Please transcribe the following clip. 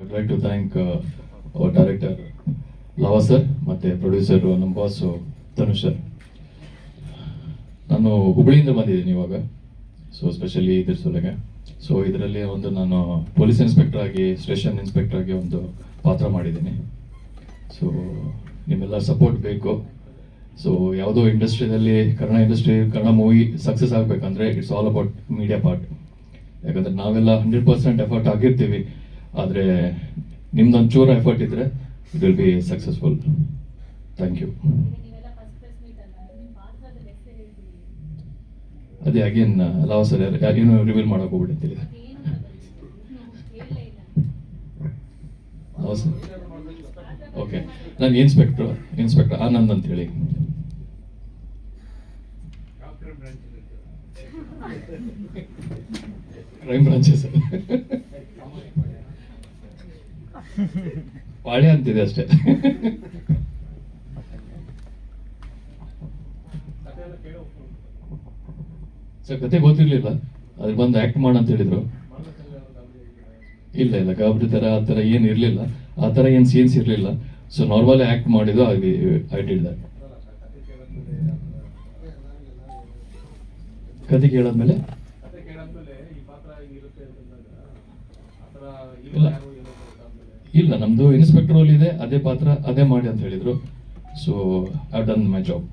I'd like to thank our director Lava sir ಮತ್ತೆ producer ನಮ್ಮ boss Tanush sir. ನಾನು ಹುಬ್ಬಳ್ಳಿಯಿಂದ ಬಂದಿದ್ದೀನಿ ಇವಾಗ, ಸೊ ಸ್ಪೆಷಲಿ ಇದ್ರ ಸಲುವಾಗಿ. ಸೊ ಇದರಲ್ಲಿ ಒಂದು ನಾನು ಪೊಲೀಸ್ ಇನ್ಸ್ಪೆಕ್ಟರ್ ಆಗಿ, ಸ್ಟೇಷನ್ ಇನ್ಸ್ಪೆಕ್ಟರ್ ಆಗಿ ಒಂದು ಪಾತ್ರ ಮಾಡಿದ್ದೀನಿ. ಸೊ ನಿಮ್ಮೆಲ್ಲ ಸಪೋರ್ಟ್ ಬೇಕು. ಸೊ ಯಾವುದೋ ಇಂಡಸ್ಟ್ರಿಯಲ್ಲಿ ಕನ್ನಡ ಮೂವಿ ಸಕ್ಸಸ್ ಆಗಬೇಕಂದ್ರೆ it's all about media part. ಯಾಕಂದ್ರೆ ನಾವೆಲ್ಲ 100% ಎಫರ್ಟ್ ಆಗಿರ್ತೀವಿ, ಆದರೆ ನಿಮ್ದೊಂದು ಚೂರು ಎಫರ್ಟ್ ಇದ್ರೆ it will be successful. Thank you. ಅದೇ ಅಗೇನ್ ಲಾವ ಸರ್ ಏನು ರಿವೀಲ್ ಮಾಡಕ್ ಹೋಗ್ಬಿಡಿ ಅಂತ ಹೇಳಿದೆ. ಓಕೆ, ನಾನು ಇನ್ಸ್ಪೆಕ್ಟರ್ ಆನಂದ್ ಅಂತ ಹೇಳಿ. ಕ್ರೈಮ್ ಬ್ರಾಂಚಸ್ ಪಾಳ್ಯ ಅಂತಿದೆ ಅಷ್ಟೇ. ಸರ್ ಕತೆ ಗೊತ್ತಿರ್ಲಿಲ್ಲ, ಅದ್ರ ಬಂದು ಆಕ್ಟ್ ಮಾಡ ಅಂತ ಹೇಳಿದ್ರು. ಇಲ್ಲ ಗಾಬರಿ ತರ ಆ ತರ ಏನ್ ಇರ್ಲಿಲ್ಲ, ಆ ತರ ಏನ್ ಸೀನ್ಸ್ ಇರ್ಲಿಲ್ಲ. ಸೊ ನಾರ್ಮಲ್ ಆಕ್ಟ್ ಮಾಡಿದ್ದು ಐ ಡಿಡ್ ದಟ್. ಕತೆ ಕೇಳಾದ್ಮೇಲೆ ಇಲ್ಲ, ನಮ್ದು ಇನ್ಸ್ಪೆಕ್ಟರ್ ರೋಲ್ ಇದೆ, ಅದೇ ಪಾತ್ರ ಅದೇ ಮಾಡಿ ಅಂತ ಹೇಳಿದ್ರು. So I done my job.